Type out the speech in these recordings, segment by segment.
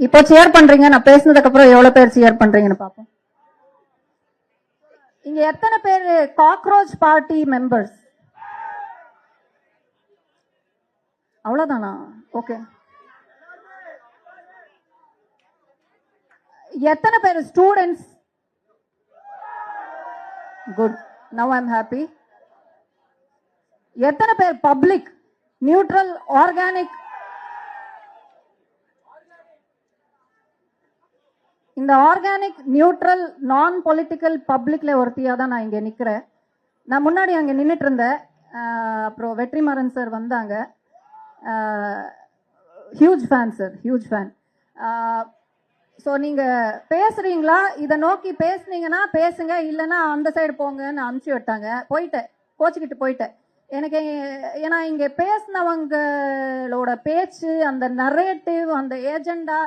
இப்போ சேர் பண்றீங்க, நான் பேசினதுக்கு அப்புறம் எவ்வளவு பேர் சேர் பண்றீங்கன்னு பாப்போம். இங்க எத்தனை பேர் காக்ரோச் பார்ட்டி மெம்பர்ஸ்? அவ்வளவுதானா? ஓகே. எத்தனை பேர் students? Good, now I am happy. எத்தனை பேர் பப்ளிக், நியூட்ரல், ஆர்கானிக்? இந்த ஆர்கானிக், நியூட்ரல், நான் பொலிட்டிக்கல், பப்ளிக்ல ஒருத்தியா தான் நான் இங்க நிக்கிறேன். நான் முன்னாடி அங்க நின்றுட்டு இருந்தேன். அப்புறம் வெற்றிமாறன் சார் வந்தாங்க. Huge fan sir, huge fan. So நீங்க பேசுறீங்களா? இதை நோக்கி பேசுனீங்கன்னா பேசுங்க, இல்லைன்னா அந்த சைடு போங்கன்னு அனுப்பிச்சு விட்டாங்க. போயிட்டேன், கோச்சிக்கிட்டு போயிட்டேன். எனக்கு ஏன்னா இங்க பேசினவங்களோட பேச்சு, அந்த நரேட்டிவ், அந்த ஏஜெண்டா,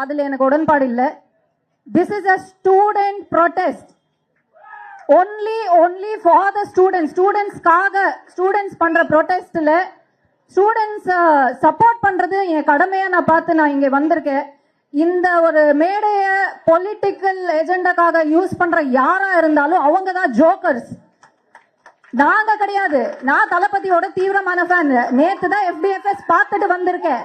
அதுல எனக்கு உடன்பாடு இல்லை. This is a student protest. Only for the students. Students பண்ற protestல students support பண்றது என் கடமையா நான் பார்த்து நான் இங்க வந்திருக்கேன். இந்த ஒரு மேடைய பொலிட்டிக்கல் ஏஜெண்டாக்காக யூஸ் பண்ற யாரா இருந்தாலும் அவங்க தான் ஜோக்கர்ஸ், நாங்க கிடையாது. நான் தளபதியோட தீவிரமான ஃபேன். நேத்து தான் FDFS பார்த்துட்டு வந்திருக்கேன்.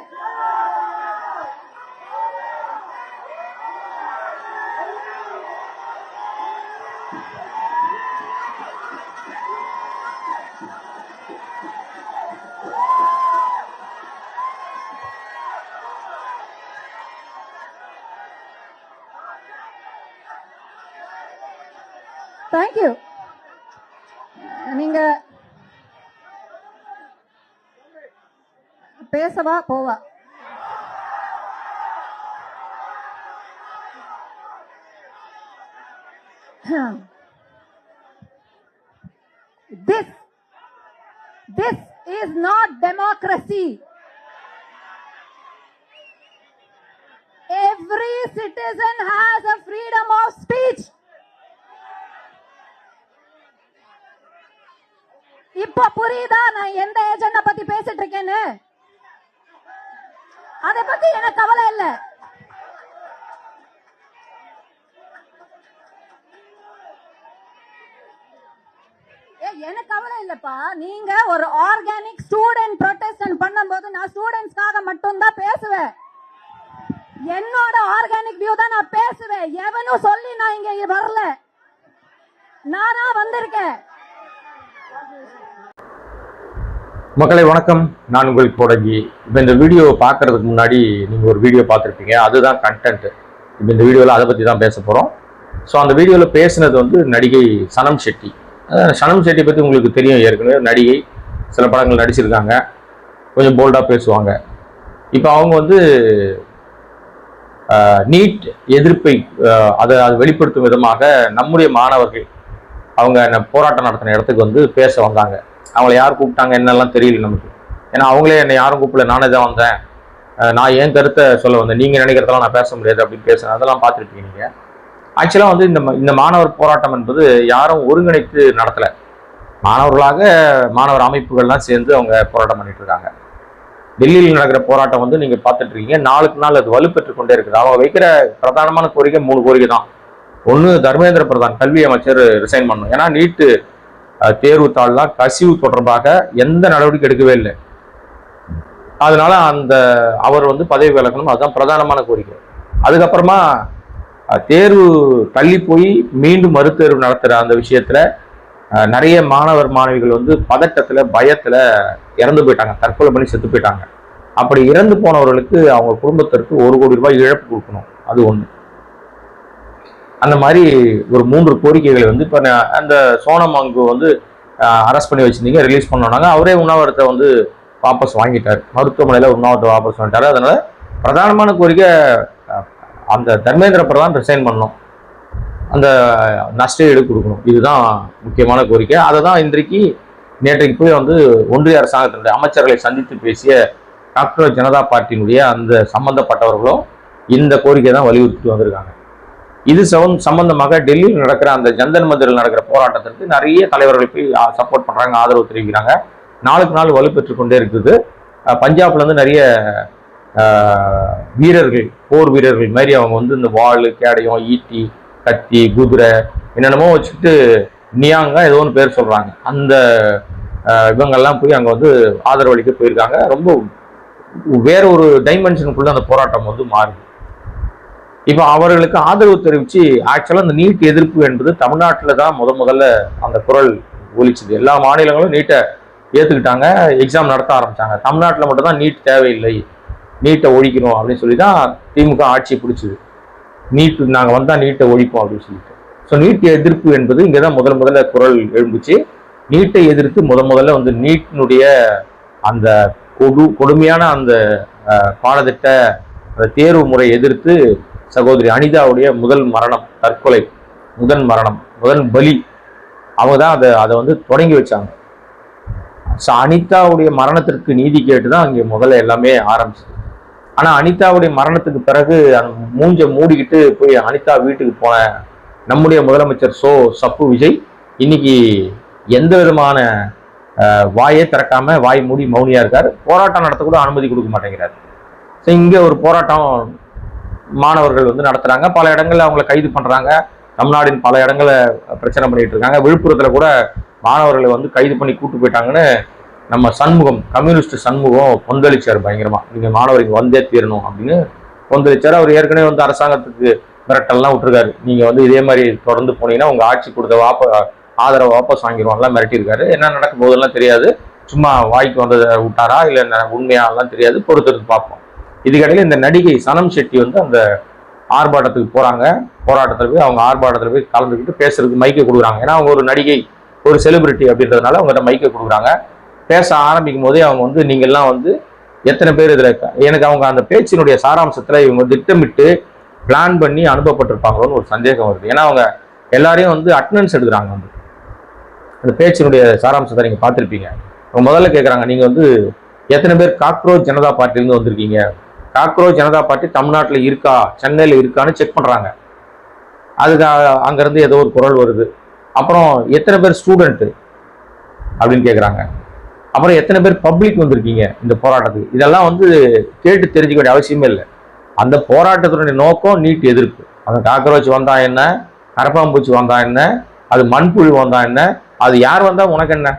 தேங்க்யூ. நீங்க பேசவா போவா? This is not democracy. Every citizen has a freedom of speech. இப்ப புரியுதா நான் எந்த ஏஜெண்டா பத்தி பேசிட்டு இருக்கேன்னு? அதை பத்தி எனக்கு கவலை இல்லை. எனக்கு கவலை இல்லப்பா. நீங்க ஒரு ஆர்கானிக் ஸ்டூடெண்ட் ப்ரொடெஸ்ட் பண்ணும்போது நான் ஸ்டூடெண்ட்ஸ்க்காக மட்டும் தான் பேசுவேன். என்னோட ஆர்கானிக் வியூ தான் நான் பேசுவேன். எவனும் சொல்லி நான் இங்க வரல, நானா வந்திருக்கேன். மக்களை வணக்கம், நான் உங்கள் கோடங்கி. இப்போ இந்த வீடியோ பார்க்கறதுக்கு முன்னாடி நீங்கள் ஒரு வீடியோ பார்த்துருப்பீங்க, அதுதான் கண்டென்ட். இப்போ இந்த வீடியோவில் அதை பற்றி தான் பேச போகிறோம். ஸோ அந்த வீடியோவில் பேசினது வந்து நடிகை சனம் ஷெட்டி. சனம் ஷெட்டி பற்றி உங்களுக்கு தெரியும், ஏற்கனவே நடிகை, சில படங்கள் நடிச்சிருக்காங்க, கொஞ்சம் போல்டாக பேசுவாங்க. இப்போ அவங்க வந்து நீட் எதிர்ப்பை அதை வெளிப்படுத்தும் விதமாக நம்முடைய மாணவர்கள் அவங்க போராட்டம் நடத்தின இடத்துக்கு வந்து பேச வந்தாங்க. அவங்கள யார் கூப்பிட்டாங்க என்னெல்லாம் தெரியல நமக்கு. ஏன்னா அவங்களே என்னை யாரும் கூப்பிடல, நானே தான் வந்தேன், நான் என் கருத்தை சொல்ல வந்தேன், நீங்கள் நினைக்கிறதெல்லாம் நான் பேச முடியாது அப்படின்னு பேசுகிறேன். அதெல்லாம் பார்த்துருக்கீங்க நீங்கள். ஆக்சுவலாக வந்து இந்த மாணவர் போராட்டம் என்பது யாரும் ஒருங்கிணைத்து நடத்தலை. மாணவர்களாக மாணவர் அமைப்புகள்லாம் சேர்ந்து அவங்க போராட்டம் பண்ணிட்டு இருக்காங்க. டெல்லியில் நடக்கிற போராட்டம் வந்து நீங்கள் பார்த்துட்டு இருக்கீங்க, நாளுக்கு நாள் அது வலுப்பெற்று கொண்டே இருக்குது. அவங்க வைக்கிற பிரதானமான கோரிக்கை 3 கோரிக்கை தான். ஒன்று, தர்மேந்திர பிரதான் கல்வி அமைச்சர் ரிசைன் பண்ணணும். ஏன்னா நீட்டு தேர்வு தாள்லாம் கசிவு தொடர்பாக எந்த நடவடிக்கை எடுக்கவே இல்லை. அதனால அவர் வந்து பதவி விலகணும், அதுதான் பிரதானமான கோரிக்கை. அதுக்கப்புறமா தேர்வு தள்ளி போய் மீண்டும் மறுதேர்வு நடத்துகிற அந்த விஷயத்துல நிறைய மாணவர் மாணவிகள் வந்து பதட்டத்துல பயத்துல இறந்து போயிட்டாங்க, தற்கொலை பண்ணி செத்து போயிட்டாங்க. அப்படி இறந்து போனவர்களுக்கு அவங்க குடும்பத்திற்கு 1 கோடி ரூபாய் இழப்பு கொடுக்கணும், அது ஒன்று. அந்த மாதிரி ஒரு 3 கோரிக்கைகளை வந்து இப்போ அந்த சோனம் அங்கு வந்து அரெஸ்ட் பண்ணி வச்சிருந்தீங்க, ரிலீஸ் பண்ணோன்னாங்க. அவரே உண்ணாவிரத்தை வந்து வாபஸ் வாங்கிட்டார், மருத்துவமனையில் உண்ணாவிரத்தை வாபஸ் வாங்கிட்டார். அதனால பிரதானமான கோரிக்கை அந்த தர்மேந்திர பிரதான் ரிசைன் பண்ணணும், அந்த நஷ்ட ஈடு கொடுக்கணும், இதுதான் முக்கியமான கோரிக்கை. அதை தான் நேற்றைக்கு போய் வந்து ஒன்றிய அரசாங்கத்தினுடைய அமைச்சர்களை சந்தித்து பேசிய டாக்டர் ஜனதா பார்ட்டியினுடைய அந்த சம்பந்தப்பட்டவர்களும் இந்த கோரிக்கை தான் வலியுறுத்தி வந்திருக்காங்க. இது சம்பந்தமாக டெல்லியில் நடக்கிற அந்த ஜந்தன் மந்திரில் நடக்கிற போராட்டத்திற்கு நிறைய தலைவர்கள் போய் சப்போர்ட் பண்றாங்க, ஆதரவு தெரிவிக்கிறாங்க. நாளுக்கு நாள் வலுப்பெற்று கொண்டே இருக்குது. பஞ்சாப்ல இருந்து நிறைய வீரர்கள், போர் வீரர்கள் மாதிரி அவங்க வந்து இந்த வாள், கேடயம், ஈட்டி, கத்தி, குதிரை என்னென்னமோ வச்சுட்டு நியாங்கா ஏதோ ஒன்று பேர் சொல்றாங்க. அந்த இவங்கெல்லாம் போய் அங்கே வந்து ஆதரவு அளிக்க போயிருக்காங்க. ரொம்ப வேற ஒரு டைமென்ஷனுக்குள்ள அந்த போராட்டம் வந்து மாறுது. இப்போ அவர்களுக்கு ஆதரவு தெரிவித்து ஆக்சுவலாக அந்த நீட் எதிர்ப்பு என்பது தமிழ்நாட்டில் தான் முதல்ல அந்த குரல் ஒலிச்சுது. எல்லா மாநிலங்களும் நீட்டை ஏற்றுக்கிட்டாங்க, எக்ஸாம் நடத்த ஆரம்பித்தாங்க. தமிழ்நாட்டில் மட்டும்தான் நீட் தேவையில்லை, நீட்டை ஒழிக்கணும் அப்படின்னு சொல்லி தான் திமுக ஆட்சி பிடிச்சிது. நீட்டு நாங்கள் வந்தால் நீட்டை ஒழிப்போம் அப்படின்னு சொல்லிட்டு. ஸோ நீட் எதிர்ப்பு என்பது இங்கே தான் முதல்ல குரல் எழுந்துச்சு. நீட்டை எதிர்த்து முதல்ல வந்து நீட்டினுடைய அந்த கொடுமையான அந்த பாடத்திட்ட அந்த தேர்வு முறை எதிர்த்து சகோதரி அனிதாவுடைய முதல் மரணம், தற்கொலை, முதல் பலி அவங்க தான் அதை வந்து தொடங்கி வச்சாங்க. ஸோ அனிதாவுடைய மரணத்திற்கு நீதி கேட்டு தான் அங்கே முதல்ல எல்லாமே ஆரம்பிச்சது. ஆனால் அனிதாவுடைய மரணத்துக்கு பிறகு அந்த மூஞ்சை மூடிக்கிட்டு போய் அனிதா வீட்டுக்கு போன நம்முடைய முதலமைச்சர் சப்பு விஜய் இன்னைக்கு எந்த விதமான வாயே திறக்காம வாய் மூடி மௌனியா இருக்காரு. போராட்டம் நடத்த கூட அனுமதி கொடுக்க மாட்டேங்கிறாரு. ஸோ இங்கே ஒரு போராட்டம் மாணவர்கள் வந்து நடத்துறாங்க. பல இடங்கள்ல அவங்களை கைது பண்றாங்க. தமிழ்நாட்டின் பல இடங்களை பிரச்சனை பண்ணிட்டு இருக்காங்க. விழுப்புரத்துல கூட மாணவர்களை வந்து கைது பண்ணி கூட்டு போயிட்டாங்கன்னு நம்ம சண்முகம், கம்யூனிஸ்ட் சண்முகம் கொந்தளிச்சார் பயங்கரமா. நீங்க மாணவர்கள் வந்தே தீரணும் அப்படின்னு கொந்தளிச்சார். அவர் ஏற்கனவே வந்து அரசாங்கத்துக்கு மிரட்டல்லாம் விட்டுருக்காரு. நீங்க வந்து இதே மாதிரி தொடர்ந்து போனீங்கன்னா உங்க ஆட்சி கொடுத்த ஆதரவை வாபஸ் வாங்கிடுவாங்கலாம் மிரட்டியிருக்காரு. என்ன நடக்க போதெல்லாம் தெரியாது. சும்மா வாய்க்கு வந்ததை விட்டாரா இல்லை உண்மையாலாம் தெரியாது, பொறுத்தெடுத்து பார்ப்போம். இதுக்கடையில் இந்த நடிகை சனம் ஷெட்டி வந்து அந்த ஆர்ப்பாட்டத்துக்கு போறாங்க. போராட்டத்தில் போய் அவங்க ஆர்ப்பாட்டத்தில் போய் கலந்துக்கிட்டு பேசுறதுக்கு மைக்கை கொடுக்குறாங்க. ஏன்னா அவங்க ஒரு நடிகை, ஒரு செலிபிரிட்டி அப்படின்றதுனால அவங்ககிட்ட மைக்கை கொடுக்குறாங்க. பேச ஆரம்பிக்கும் போதே அவங்க வந்து நீங்கள்லாம் வந்து எத்தனை பேர் இதில் எனக்கு அவங்க அந்த பேச்சினுடைய சாராம்சத்தில் இவங்க திட்டமிட்டு பிளான் பண்ணி அனுப்பப்பட்டிருப்பாங்களோன்னு ஒரு சந்தேகம் வருது. ஏன்னா அவங்க எல்லாரையும் வந்து அட்டண்டன்ஸ் எடுக்கிறாங்க. வந்து அந்த பேச்சினுடைய சாராம்சத்தை நீங்கள் பார்த்துருப்பீங்க. அவங்க முதல்ல கேட்குறாங்க, நீங்கள் வந்து எத்தனை பேர் காக்ரோச் ஜனதா பார்ட்டிலேருந்து வந்திருக்கீங்க, காக்ரோச் ஜனதா பார்ட்டி தமிழ்நாட்டில் இருக்கா, சென்னையில் இருக்கான்னு செக் பண்ணுறாங்க. அதுக்கு அங்கேருந்து ஏதோ ஒரு குரல் வருது. அப்புறம் எத்தனை பேர் ஸ்டூடெண்ட்டு அப்படின்னு கேட்குறாங்க. அப்புறம் எத்தனை பேர் பப்ளிக் வந்திருக்கீங்க இந்த போராட்டத்துக்கு. இதெல்லாம் வந்து கேட்டு தெரிஞ்சுக்க வேண்டிய அவசியமே இல்லை. அந்த போராட்டத்தினுடைய நோக்கம் நீட் எதிர்ப்பு. அந்த காக்ரோச் வந்தா என்ன, கரப்பாம்பூச்சி வந்தா என்ன, அது மண்புழு வந்தா என்ன, அது யார் வந்தா உனக்கு என்ன,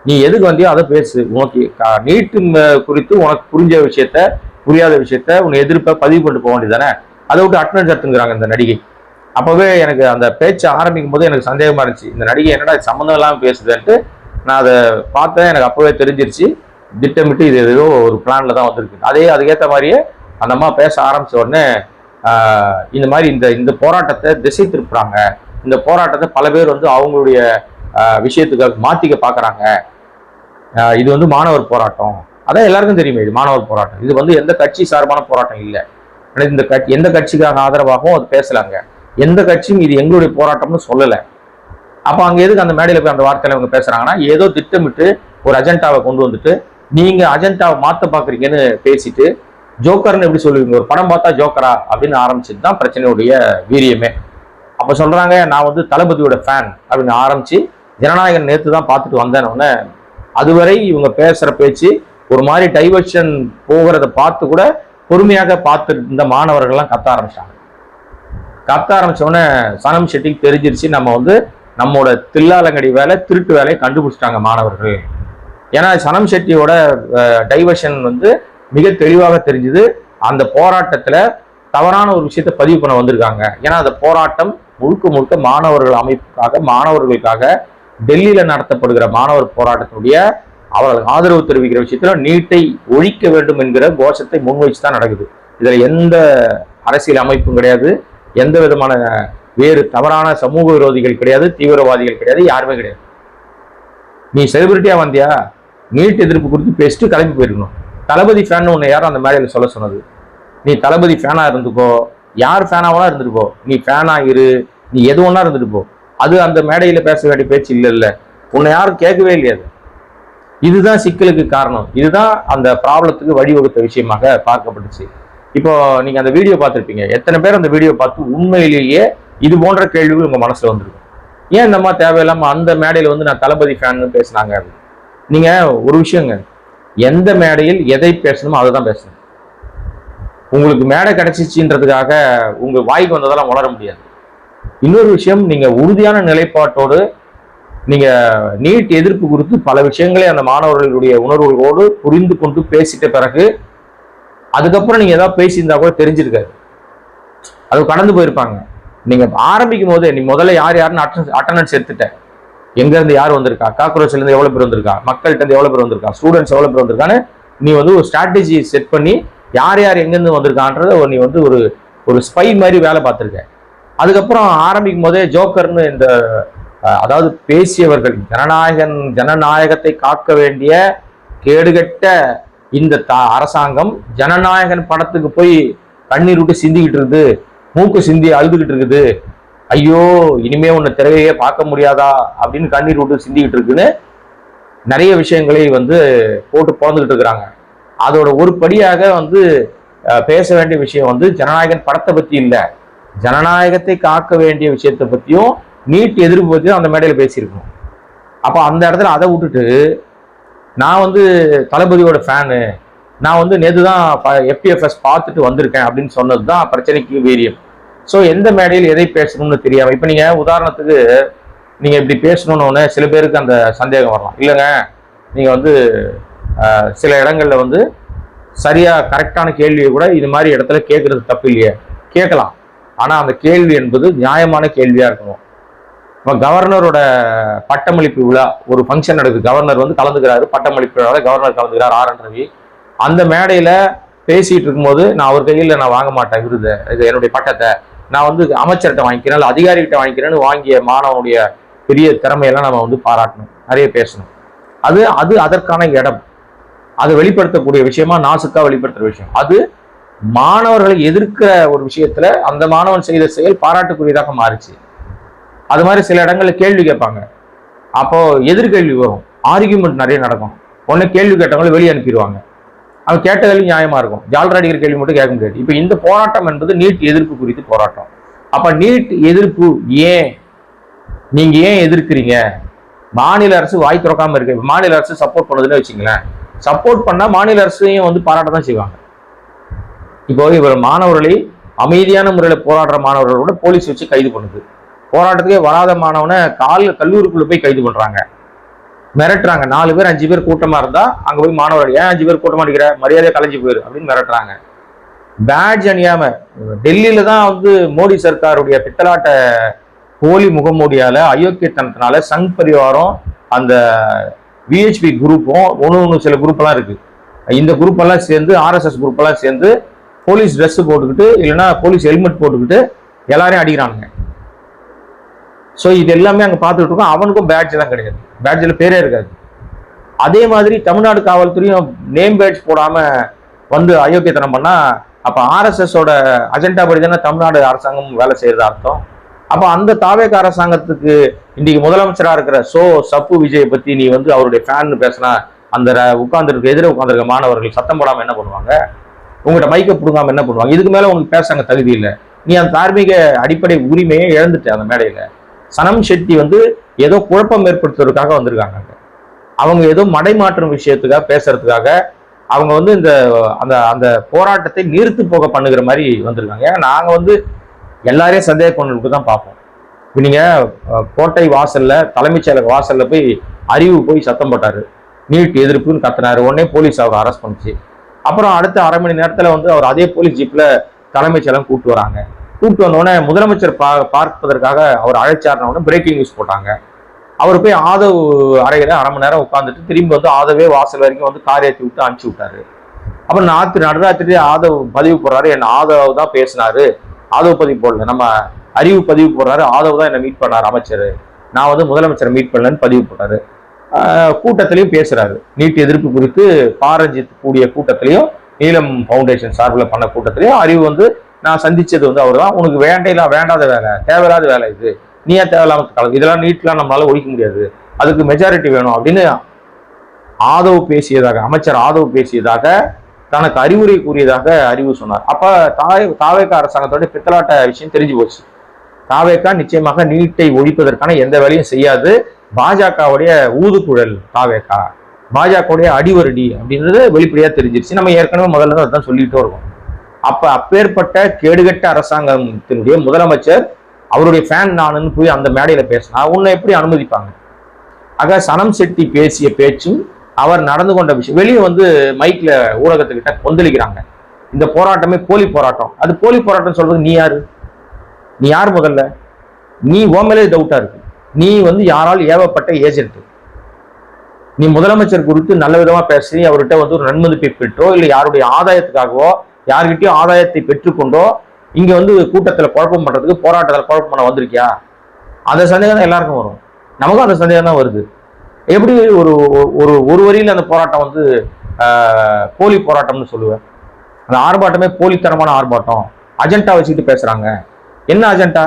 நீ எதுக்கு வந்தியோ அதை பேசு. உனக்கு நீட்டு குறித்து உனக்கு புரிஞ்ச விஷயத்த, புரியாத விஷயத்த, உன் எதிர்ப்பை பதிவு பண்ணிட்டு போக வேண்டியதானே. அதை விட்டு அட்டனன்ஸ் எடுத்துங்கிறாங்க இந்த நடிகை. அப்பவே எனக்கு அந்த பேச்சை ஆரம்பிக்கும் போது எனக்கு சந்தேகமா இருந்துச்சு, இந்த நடிகை என்னடா சம்மந்தம் இல்லாமல் பேசுதுன்ட்டு. நான் அதை பார்த்தேன், எனக்கு அப்பவே தெரிஞ்சிருச்சு திட்டமிட்டு இது ஏதோ ஒரு பிளான்ல தான் வந்திருக்கு. அதுக்கேற்ற மாதிரியே அந்த அம்மா பேச ஆரம்பிச்ச உடனே இந்த மாதிரி இந்த போராட்டத்தை திசை திருப்புறாங்க. இந்த போராட்டத்தை பல பேர் வந்து அவங்களுடைய விஷயத்துக்காக மாத்திக்க பாக்குறாங்க. இது வந்து மாணவர் போராட்டம், அதான் எல்லாருக்கும் தெரியுமே, இது மாணவர் போராட்டம். இது வந்து எந்த கட்சி சார்பான போராட்டம் இல்லை. இந்த எந்த கட்சிக்காக ஆதரவாகவும் அது பேசலாங்க. எந்த கட்சியும் இது எங்களுடைய போராட்டம்னு சொல்லலை. அப்போ அங்கே எதுக்கு அந்த மேடையில் போய் அந்த வார்த்தையில அவங்க பேசுறாங்கன்னா, ஏதோ திட்டமிட்டு ஒரு அஜெண்டாவை கொண்டு வந்துட்டு நீங்க அஜெண்டாவை மாற்ற பாக்குறீங்கன்னு பேசிட்டு, ஜோக்கர்னு எப்படி சொல்லுவீங்க, ஒரு படம் பார்த்தா ஜோக்கரா அப்படின்னு ஆரம்பிச்சது தான் பிரச்சனையுடைய வீரியமே. அப்போ சொல்றாங்க, நான் வந்து தளபதியோட ஃபேன் அப்படின்னு ஆரம்பிச்சு ஜனநாயகன் நேற்று தான் பார்த்துட்டு வந்தேன்னு. அதுவரை இவங்க பேசுற பேச்சு ஒரு மாதிரி டைவர்ஷன் போகிறத பார்த்து கூட பொறுமையாக பார்த்து இந்த மாணவர்கள்லாம் கத்த ஆரம்பிச்சாங்க. கத்த ஆரம்பிச்சோடனே சனம் ஷெட்டிக்கு தெரிஞ்சிருச்சு, நம்ம வந்து நம்மளோட தில்லாலங்கடி வேலை, திருட்டு வேலையை கண்டுபிடிச்சிட்டாங்க மாணவர்கள். ஏன்னா சனம் ஷெட்டியோட டைவர்ஷன் வந்து மிக தெளிவாக தெரிஞ்சுது. அந்த போராட்டத்துல தவறான ஒரு விஷயத்த பதிவு பண்ண வந்திருக்காங்க. ஏன்னா அந்த போராட்டம் முழுக்க மாணவர்கள் அமைப்புக்காக, மாணவர்களுக்காக டெல்லியில நடத்தப்படுகிற மாணவர் போராட்டத்தினுடைய அவர்கள் ஆதரவு தெரிவிக்கிற விஷயத்துல நீட்டை ஒழிக்க வேண்டும் என்கிற கோஷத்தை முன்வைச்சு தான் நடக்குது. இதுல எந்த அரசியல் அமைப்பும் கிடையாது, எந்த விதமான வேறு தவறான சமூக விரோதிகள் கிடையாது, தீவிரவாதிகள் கிடையாது, யாருமே கிடையாது. நீ செலிபிரிட்டியா வந்தியா, நீட் எதிர்ப்பு குறித்து பேசிட்டு கிளம்பி போயிருக்கணும். தளபதி ஃபேன் உன்னை யாரும் அந்த மேடையில் சொல்ல சொன்னது? நீ தளபதி ஃபேனா இருந்துக்கோ, யார் ஃபேனாவெல்லாம் இருந்துட்டு போ, நீ ஃபேனா இரு, நீ எது ஒன்றா இருந்துட்டு போ. அது அந்த மேடையில பேச வேண்டிய பேச்சு இல்லை. உன்னை யாரும் கேட்கவே இல்லையாது. இதுதான் சிக்கலுக்கு காரணம். இதுதான் அந்த ப்ராப்ளத்துக்கு வழிவகுத்த விஷயமாக பார்க்கப்பட்டுச்சு. இப்போ நீங்க அந்த வீடியோ பார்த்துருப்பீங்க. எத்தனை பேர் அந்த வீடியோ பார்த்து உண்மையிலேயே இது போன்ற கேள்விகள் உங்க மனசுல வந்துருக்கும். ஏன் இந்த மாதிரி தேவையில்லாம அந்த மேடையில வந்து நான் தளபதி ஃபேன் பேசினாங்க. நீங்க ஒரு விஷயங்க, எந்த மேடையில் எதை பேசணுமோ அதை தான் பேசணும். உங்களுக்கு மேடை கிடைச்சிச்சுன்றதுக்காக உங்க வாய்க்கு வந்ததெல்லாம் வளர முடியாது. இன்னொரு விஷயம், நீங்க உறுதியான நிலைப்பாட்டோடு நீங்க நீட் எதிர்ப்பு குறித்து பல விஷயங்களை அந்த மாணவர்களுடைய உணர்வுகளோடு புரிந்து கொண்டு பேசிட்ட பிறகு அதுக்கப்புறம் நீங்க ஏதாவது பேசியிருந்தா கூட தெரிஞ்சிருக்காரு, அது கடந்து போயிருப்பாங்க. நீங்க ஆரம்பிக்கும் போதே நீ முதல்ல யார் யாருன்னு அட்டண்டன்ஸ் எடுத்துட்ட, எங்க இருந்து யார் வந்திருக்கா, காக்ரோச்ல இருந்து எவ்வளவு பேர் வந்திருக்கா, மக்கள்கிட்ட இருந்து எவ்வளவு பேர் வந்திருக்கா, ஸ்டூடெண்ட்ஸ் எவ்வளவு பேர் வந்திருக்கான்னு நீ வந்து ஒரு ஸ்ட்ராட்டஜி செட் பண்ணி யார் யார் எங்கிருந்து வந்திருக்கான்றத நீ வந்து ஒரு ஸ்பை மாதிரி வேலை பார்த்துருக்க. அதுக்கப்புறம் ஆரம்பிக்கும் போதே ஜோக்கர்னு இந்த அதாவது பேசியவர்கள் ஜனநாயகத்தை காக்க வேண்டிய கேடுகட்ட இந்த அரசாங்கம் ஜனநாயகன் படத்துக்கு போய் கண்ணீர் விட்டு சிந்திக்கிட்டு இருக்குது, மூக்கு சிந்தி அழுதுகிட்டு இருக்குது, ஐயோ இனிமே உன்னை திரையே பார்க்க முடியாதா அப்படின்னு கண்ணீர் விட்டு சிந்திக்கிட்டு இருக்குன்னு நிறைய விஷயங்களை வந்து போட்டு பிறந்துகிட்டு இருக்கிறாங்க. அதோட ஒரு படியாக வந்து பேச வேண்டிய விஷயம் வந்து ஜனநாயகன் படத்தை பத்தி இல்லை, ஜனநாயகத்தை காக்க வேண்டிய விஷயத்தை பத்தியும் நீட் எதிர்ப்பு பத்தியும் அந்த மேடையில் பேசியிருக்கணும். அப்போ அந்த இடத்துல அதை விட்டுட்டு நான் வந்து தளபதியோட ஃபேனு, நான் வந்து நேற்று தான் FTFS பார்த்துட்டு வந்திருக்கேன் அப்படின்னு சொன்னது தான் பிரச்சனைக்கு வீரியம். ஸோ எந்த மேடையில் எதை பேசணும்னு தெரியாம, இப்போ நீங்க உதாரணத்துக்கு நீங்க இப்படி பேசணும்னு சில பேருக்கு அந்த சந்தேகம் வரலாம், இல்லைங்க நீங்க வந்து சில இடங்கள்ல வந்து சரியா கரெக்டான கேள்வியை கூட இது மாதிரி இடத்துல கேட்கறது தப்பு இல்லையே, கேட்கலாம். ஆனா அந்த கேள்வி என்பது நியாயமான கேள்வியா இருக்கணும். இப்போ கவர்னரோட பட்டமளிப்பு விழா ஒரு ஃபங்க்ஷன் நடக்குது, கவர்னர் வந்து கலந்துக்கிறாரு, பட்டமளிப்பு விழாவில் கவர்னர் கலந்துக்கிறார் RN ரவி. அந்த மேடையில பேசிட்டு இருக்கும்போது நான் அவர் கையில் நான் வாங்க மாட்டேன் விருது, இது என்னுடைய பட்டத்தை நான் வந்து அமைச்சர்கிட்ட வாங்கிக்கிறேன், இல்லை அதிகாரிகிட்ட வாங்கிக்கிறேன்னு வாங்கிய மாணவனுடைய பெரிய திறமையெல்லாம் நம்ம வந்து பாராட்டணும், நிறைய பேசணும். அது அது அதற்கான இடம், அது வெளிப்படுத்தக்கூடிய விஷயமா நாசுக்கா வெளிப்படுத்துற விஷயம். அது மாணவர்களை எதிர்க்கிற ஒரு விஷயத்துல அந்த மாணவன் செய்த செயல் பாராட்டுக்குரியதாக மாறிச்சு. அது மாதிரி சில இடங்கள்ல கேள்வி கேட்பாங்க, அப்போ எதிர்கேள்வி வரும், ஆர்கியூமெண்ட் நிறைய நடக்கும், உடனே கேள்வி கேட்டவங்களை வெளியே அனுப்பிடுவாங்க. அவன் கேட்ட கேள்வி நியாயமா இருக்கும், ஜால்ரா அடிக்கிற கேள்வி மட்டும் கேட்க முடியாது. இப்போ இந்த போராட்டம் என்பது நீட் எதிர்ப்பு குறித்து போராட்டம். அப்ப நீட் எதிர்ப்பு நீங்க ஏன் எதிர்க்கிறீங்க? மாநில அரசு வாய் திறக்காம இருக்கு, மாநில அரசு சப்போர்ட் பண்ணுதுன்னு வச்சுங்களேன், சப்போர்ட் பண்ணா மாநில அரசையும் வந்து பாராட்ட தான் செய்வாங்க. இப்போ இவர் மாணவர்களை அமைதியான முறையில் போராடுற மாணவர்களோட போலீஸ் வச்சு கைது பண்ணுது, போராட்டத்துக்கே வராத மாணவனை கல்லூரிக்குள்ள போய் கைது பண்றாங்க, மிரட்டுறாங்க. 4 பேர் 5 பேர் கூட்டமா இருந்தா அங்க போய் மாணவர்கள் ஏன் 5 பேர் கூட்டமா இருக்கிற, மரியாதையை கலைஞ்சு போயிரு அப்படின்னு மிரட்டுறாங்க. பேட்ஜ் அணியாம டெல்லியில தான் வந்து மோடி சர்க்காருடைய பித்தலாட்ட போலி முகமூடியால அயோக்கியத்தனத்தினால சங் பரிவாரம் அந்த VHP குரூப்பும் ஒன்று சில குரூப் எல்லாம் இருக்கு, இந்த குரூப் எல்லாம் சேர்ந்து RSS குரூப் எல்லாம் சேர்ந்து போலீஸ் ட்ரெஸ் போட்டுக்கிட்டு இல்லைன்னா போலீஸ் ஹெல்மெட் போட்டுக்கிட்டு எல்லாரையும் அடிக்கிறானுங்க. ஸோ இது எல்லாமே அங்கே பார்த்துட்டு இருக்கோம். அவனுக்கும் பேட்ஜ் எல்லாம் கிடையாது, பேட்ஜில் பேரே இருக்காது. அதே மாதிரி தமிழ்நாடு காவல்துறையும் நேம் பேட்ஜ் போடாம வந்து அயோக்கியத்தனம் பண்ணா அப்ப RSSோட அஜெண்டா படி தானே தமிழ்நாடு அரசாங்கம் வேலை செய்யறது அர்த்தம். அப்ப அந்த தாவேக அரசாங்கத்துக்கு இன்னைக்கு முதலமைச்சராக இருக்கிற சப்பு விஜயை பத்தி நீ வந்து அவருடைய ஃபேன் பேசினா அந்த எதிர உட்காந்துருக்க மாணவர்கள் சத்தம் போடாம என்ன பண்ணுவாங்க, உங்கள்கிட்ட மைக்க பிடுங்காம என்ன பண்ணுவாங்க? இதுக்கு மேல உங்களுக்கு பேசாங்க தகுதி இல்லை, நீ அந்த தார்மீக அடிப்படை உரிமையை இழந்துட்ட. அந்த மேடையில சனம் ஷெட்டி வந்து ஏதோ குழப்பம் ஏற்படுத்துறதுக்காக வந்திருக்காங்க, அவங்க ஏதோ மடைமாற்றும் விஷயத்துக்காக பேசுறதுக்காக அவங்க வந்து இந்த அந்த அந்த போராட்டத்தை நீர்த்து போக பண்ணுகிற மாதிரி வந்திருக்காங்க. ஏன்னா நாங்க வந்து எல்லாரையும் சந்தேக கொண்டு தான் பார்ப்போம். இப்போ நீங்க கோட்டை வாசல்ல தலைமைச் செயலக வாசல்ல போய் அறிவு போய் சத்தம் போட்டாரு, நீட் எதிர்ப்புன்னு கத்துனாரு, உடனே போலீஸ் அவர் அரெஸ்ட் பண்ணுச்சு. அப்புறம் அடுத்த அரை மணி நேரத்துல வந்து அவர் அதே போலீஸ் ஜீப்ல தலைமைச் செயலகம் கூப்பிட்டு வராங்க. கூப்பிட்டு வந்தோடனே முதலமைச்சர் பார்ப்பதற்காக அவர் அழைச்சாருன பிரேக்கிங் நியூஸ் போட்டாங்க. அவர் போய் ஆதவ் அறையில அரை மணி நேரம் உட்காந்துட்டு திரும்பி வந்து ஆதவே வாசல் வரைக்கும் வந்து கார் ஏற்றி விட்டு அனுப்பிச்சு விட்டாரு. அப்புறம் நடுராத்திரி ஆதவ் பதிவு போடுறாரு, என்ன ஆதவ் தான் பேசினாரு, ஆதவ் பதிவு போடல, நம்ம அறிவு பதிவு போடுறாரு, ஆதவ் தான் என்ன மீட் பண்ணாரு அமைச்சர், நான் வந்து முதலமைச்சரை மீட் பண்ணலன்னு பதிவு போட்டாரு. கூட்டத்திலையும் பேசுறாரு, நீட் எதிர்ப்பு குறித்து பாரஞ்சித் கூடிய கூட்டத்திலையும் நீலம் ஃபவுண்டேஷன் சார்பில் பண்ண கூட்டத்திலையும் அறிவு வந்து நான் சந்திச்சது வந்து அவர் தான், உனக்கு வேண்டாத வேலை, தேவையில்லாத வேலை இது, நீ ஏன் தேவையில்லாம கலந்து, இதெல்லாம் நீட்லாம் நம்மளால ஒழிக்க முடியாது, அதுக்கு மெஜாரிட்டி வேணும் அப்படின்னு ஆதவ் பேசியதாக, அமைச்சர் ஆதவ் பேசியதாக தனக்கு அறிவுரை கூறியதாக அறிவு சொன்னார். அப்ப தாவேக அரசாங்கத்தோட பித்தலாட்ட விஷயம் தெரிஞ்சு போச்சு. தாவேகா நிச்சயமாக நீட்டை ஒழிப்பதற்கான எந்த வேலையும் செய்யாது, பாஜகவுடைய ஊதுகுழல் தாவேகா, பாஜகவுடைய அடிவரடி அப்படின்றது வெளிப்படையா தெரிஞ்சிருச்சு. நம்ம ஏற்கனவே முதல்ல தான் அதுதான் சொல்லிட்டு இருக்கோம். அப்பேற்பட்ட கேடுகட்ட அரசாங்கத்தினுடைய முதலமைச்சர் அவருடைய ஃபேன் நானுன்னு போய் அந்த மேடையில பேசினா உன்னை எப்படி அனுமதிப்பாங்க? ஆக சனம் செட்டி பேசிய பேச்சும் அவர் நடந்து கொண்ட விஷயம் வெளியே வந்து மைக்ல ஊடகத்துக்கிட்ட கொந்தளிக்கிறாங்க. இந்த போராட்டமே போலி போராட்டம். அது போலி போராட்டம் சொல்றது நீ யாரு? நீ யார் முதல்ல? நீ ஓமேலே டவுட்டா இருக்கு. நீ வந்து யாரால் ஏவப்பட்ட ஏஜென்ட். நீ முதலமைச்சர் குறித்து நல்ல விதமா பேசி அவர்கிட்ட வந்து ஒரு நன்மதிப்பை பெற்றோ இல்லை யாருடைய ஆதாயத்துக்காகவோ யாருக்கிட்டையும் ஆதாயத்தை பெற்றுக்கொண்டோ இங்க வந்து கூட்டத்துல குழப்பம் பண்றதுக்கு போராட்டத்தில் குழப்பம் பண்ண வந்திருக்கியா? அந்த சந்தேகம் தான் எல்லாருக்கும் வரும். நமக்கும் அந்த சந்தேகம் தான் வருது. எப்படி ஒரு வரியில் அந்த போராட்டம் வந்து போலி போராட்டம்னு சொல்லுவேன்? அந்த ஆர்ப்பாட்டமே போலித்தனமான ஆர்ப்பாட்டம். அஜெண்டா வச்சுக்கிட்டு பேசுறாங்க. என்ன அஜெண்டா?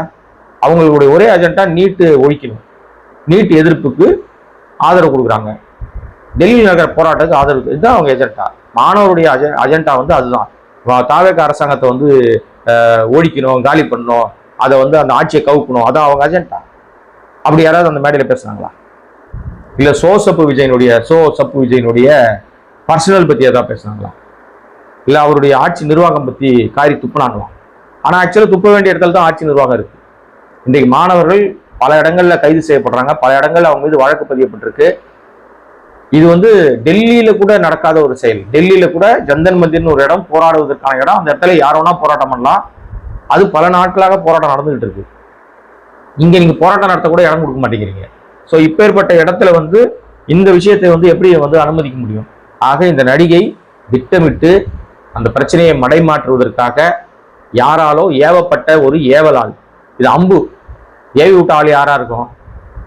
அவங்களுடைய ஒரே அஜெண்டா நீட்டு ஒழிக்கணும். நீட் எதிர்ப்புக்கு ஆதரவு கொடுக்குறாங்க. டெல்லியில் நடக்கிற போராட்டத்துக்கு ஆதரவு, இதுதான் அவங்க எஜெண்டா. மாணவருடைய அஜெண்டா வந்து அதுதான். தாவேக அரசாங்கத்தை வந்து ஒழிக்கணும், காலி பண்ணணும், அதை வந்து அந்த ஆட்சியை கவுக்கணும், அதான் அவங்க அஜெண்டா. அப்படி யாராவது அந்த மேடையில் பேசுறாங்களா? இல்ல சப்பு விஜயனுடைய பர்சனல் பத்தி ஏதாவது பேசுறாங்களா? இல்ல அவருடைய ஆட்சி நிர்வாகம் பத்தி காரி துப்புனாங்களாம். ஆனா ஆக்சுவலா துப்ப வேண்டிய இடத்துல தான் ஆட்சி நிர்வாகம் இருக்கு. இன்றைக்கு மாணவர்கள் பல இடங்கள்ல கைது செய்யப்படுறாங்க, பல இடங்கள்ல அவங்க மீது வழக்கு பதியப்பட்டிருக்கு. இது வந்து டெல்லியில கூட நடக்காத ஒரு செயல். டெல்லியில கூட ஜந்தன் மந்திர்னு ஒரு இடம், போராடுவதற்கான இடம். அந்த இடத்துல யாரோனா போராட்டம் பண்ணலாம். அது பல நாட்களாக போராட்டம் நடந்துகிட்டு இருக்கு. இங்க நீங்க போராட்டம் நடத்த கூட இடம் கொடுக்க மாட்டேங்கிறீங்க. ஸோ இப்பேற்பட்ட இடத்துல வந்து இந்த விஷயத்தை வந்து எப்படி வந்து அனுமதிக்க முடியும்? ஆக இந்த நடிகை திட்டமிட்டு அந்த பிரச்சனையை மடைமாற்றுவதற்காக யாராலோ ஏவப்பட்ட ஒரு ஏவலால். இது அம்பு ஏவி விட்ட ஆள் யாரா இருக்கும்?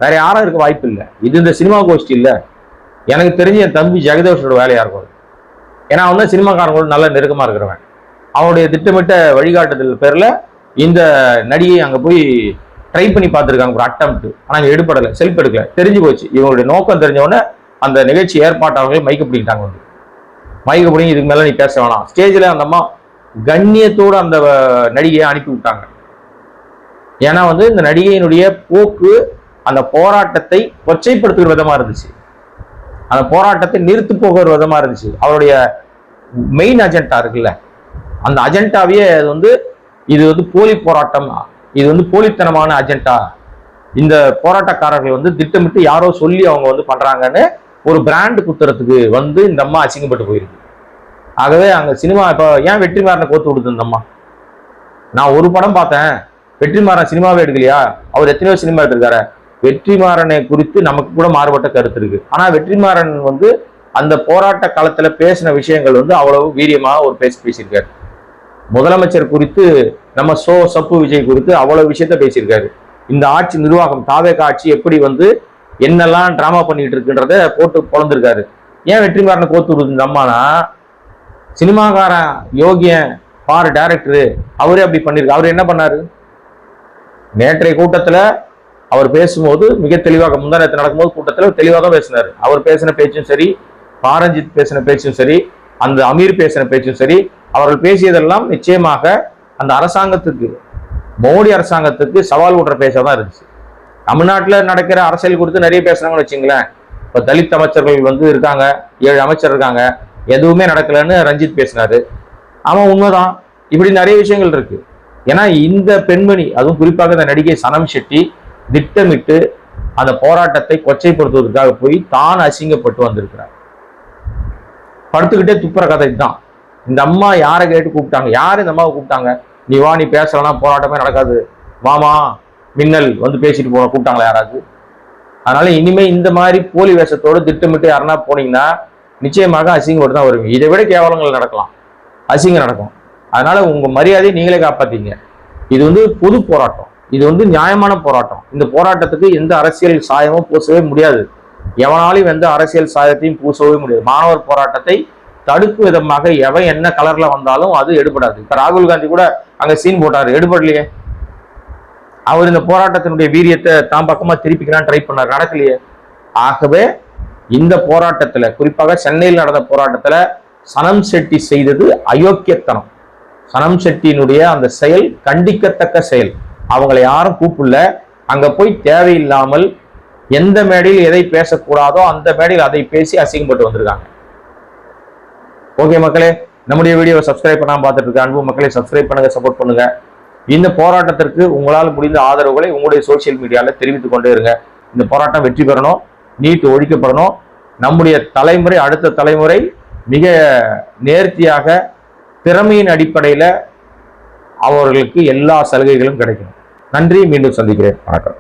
வேற யாரும் இருக்க வாய்ப்பு இல்லை. இது இந்த சினிமா கோஷ்டி இல்லை. எனக்கு தெரிஞ்ச என் தம்பி ஜெகதேஷோட வேலையா இருக்கும். ஏன்னா அவன் தான் சினிமாக்காரங்களோட நல்ல நெருக்கமா இருக்கிறவன். அவனுடைய திட்டமிட்ட வழிகாட்டுதல் பேர்ல இந்த நடிகை அங்க போய் ட்ரை பண்ணி பார்த்துருக்காங்க ஒரு அட்டம்ப்ட். ஆனா எடுப்படலை, செல்ஃப் எடுக்கல. தெரிஞ்சு போச்சு இவங்களுடைய நோக்கம். தெரிஞ்சவொடனே அந்த நிகழ்ச்சி ஏற்பாட்டாளர்கள் மைக்க பிடிக்கிட்டாங்க. வந்து மைக்க பிடிங்கி இதுக்கு மேல நீ பேச வேணாம். ஸ்டேஜ்ல அந்த அம்மா கண்ணியத்தோடு அந்த நடிகையை அனுப்பி விட்டாங்க. ஏன்னா வந்து இந்த நடிகையினுடைய போக்கு அந்த போராட்டத்தை கொச்சைப்படுத்துகிற விதமா இருந்துச்சு. அந்த போராட்டத்தை நிறுத்து போகிற விதமா இருந்துச்சு. அவருடைய மெயின் அஜெண்டா இருக்குல்ல, அந்த அஜெண்டாவே அது வந்து இது வந்து போலி போராட்டம், இது வந்து போலித்தனமான அஜெண்டா, இந்த போராட்டக்காரர்கள் வந்து திட்டமிட்டு யாரோ சொல்லி அவங்க வந்து பண்றாங்கன்னு ஒரு பிராண்ட் குத்துறதுக்கு வந்து இந்த அம்மா அசிங்கப்பட்டு போயிருக்கு. ஆகவே அங்க சினிமா இப்போ ஏன் வெற்றிமாறனை கோத்து விடுது இந்த அம்மா? நான் ஒரு படம் பார்த்தேன், வெற்றிமாறன் சினிமாவே எடுக்கலையா? அவர் எத்தனையோ சினிமா எடுத்திருக்காரு. வெற்றிமாறனை குறித்து நமக்கு கூட மாறுபட்ட கருத்து இருக்கு. ஆனா வெற்றிமாறன் வந்து அந்த போராட்ட காலத்துல பேசின விஷயங்கள் வந்து அவ்வளவு வீரியமாக ஒரு பேசியிருக்காரு. முதலமைச்சர் குறித்து நம்ம சப்பு விஜய் குறித்து அவ்வளவு விஷயத்த பேசியிருக்காரு. இந்த ஆட்சி நிர்வாகம் தாவேக ஆட்சி எப்படி வந்து என்னெல்லாம் டிராமா பண்ணிட்டு இருக்குன்றத போட்டு பொழந்திருக்காரு. ஏன் வெற்றிமாறனை கோத்து விடுது அம்மானா, சினிமாக்காரன் யோகியன் பாரு டைரக்டரு அவரே அப்படி பண்ணிருக்கு. அவர் என்ன பண்ணாரு? நேற்றைய கூட்டத்துல அவர் பேசும்போது மிக தெளிவாக, முந்தானத்து நடக்கும்போது கூட்டத்தில் தெளிவாக பேசினார். அவர் பேசின பேச்சும் சரி, பாரஞ்சித் பேசின பேச்சும் சரி, அந்த அமீர் பேசின பேச்சும் சரி, அவர்கள் பேசியதெல்லாம் நிச்சயமாக அந்த அரசாங்கத்துக்கு, மோடி அரசாங்கத்துக்கு சவால் விடுற பேச்சாதான் இருந்துச்சு. தமிழ்நாட்டில் நடக்கிற அரசியல் குறித்து நிறைய பேசுறாங்கன்னு வச்சுங்களேன். இப்போ தலித் அமைச்சர்கள் வந்து இருக்காங்க, 7 அமைச்சர் இருக்காங்க, எதுவுமே நடக்கலன்னு ரஞ்சித் பேசினாரு. ஆமாம், உண்மைதான். இப்படி நிறைய விஷயங்கள் இருக்கு. ஏன்னா இந்த பெண்மணி, அதுவும் குறிப்பாக இந்த நடிகை சனம் செட்டி திட்டமிட்டு அந்த போராட்டத்தை கொச்சைப்படுத்துவதற்காக போய் தான் அசிங்கப்பட்டு வந்திருக்கிறார். படுத்துக்கிட்டே துப்புற கதை தான். இந்த அம்மா யாரை கேட்டு கூப்பிட்டாங்க? யாரு இந்த அம்மாவை கூப்பிட்டாங்க? நீ வா, நீ பேசலாம், போராட்டமே நடக்காது, மாமா மின்னல் வந்து பேசிட்டு போன கூப்பிட்டாங்களா யாராவது? அதனால இனிமே இந்த மாதிரி போலி வேஷத்தோடு திட்டமிட்டு யாருன்னா போனீங்கன்னா நிச்சயமாக அசிங்கப்பட்டு தான் வருவீங்க. இதை விட கேவலங்கள் நடக்கலாம், அசிங்கம் நடக்கும். அதனால உங்க மரியாதையை நீங்களே காப்பாத்தீங்க. இது வந்து பொது போராட்டம், இது வந்து நியாயமான போராட்டம். இந்த போராட்டத்துக்கு எந்த அரசியல் சாயமும் பூசவே முடியாது. எவனாலும் எந்த அரசியல் சாயத்தையும் பூசவே முடியாது. மாணவர் போராட்டத்தை தடுக்கும் விதமாக எவன் என்ன கலர்ல வந்தாலும் அது எடுபடாது. இப்ப ராகுல் காந்தி கூட அங்க சீன் போட்டாரு, எடுபடலையே. அவர் இந்த போராட்டத்தினுடைய வீரியத்தை தான் பக்கமா திருப்பிக்கலாம் ட்ரை பண்ணார், நடக்கலையே. ஆகவே இந்த போராட்டத்துல, குறிப்பாக சென்னையில் நடந்த போராட்டத்துல சனம் செட்டி செய்தது அயோக்கியத்தனம். சனம் செட்டியினுடைய அந்த செயல் கண்டிக்கத்தக்க செயல். அவங்களை யாரும் கூப்பிடல. அங்க போய் தேவையில்லாமல் எந்த மேடையில் எதை பேசக்கூடாதோ அந்த மேடையில் அதை பேசி அசிங்கப்பட்டு வந்திருக்காங்க. ஓகே மக்களே, நம்முடைய வீடியோவை சப்ஸ்கிரைப் பண்ணாமல் பார்த்துட்டு இருக்க அன்பு மக்களை சப்ஸ்கிரைப் பண்ணுங்க, சப்போர்ட் பண்ணுங்க. இந்த போராட்டத்திற்கு உங்களால் முடிந்த ஆதரவுகளை உங்களுடைய சோசியல் மீடியாவில் தெரிவித்துக் கொண்டே இருங்க. இந்த போராட்டம் வெற்றி பெறணும், நீட் ஒழிக்கப்படணும். நம்முடைய தலைமுறை, அடுத்த தலைமுறை மிக நேர்த்தியாக திறமையின் அடிப்படையில் அவர்களுக்கு எல்லா சலுகைகளும் கிடைக்கும். நன்றி, மீண்டும் சந்திக்கிறேன். வணக்கம்.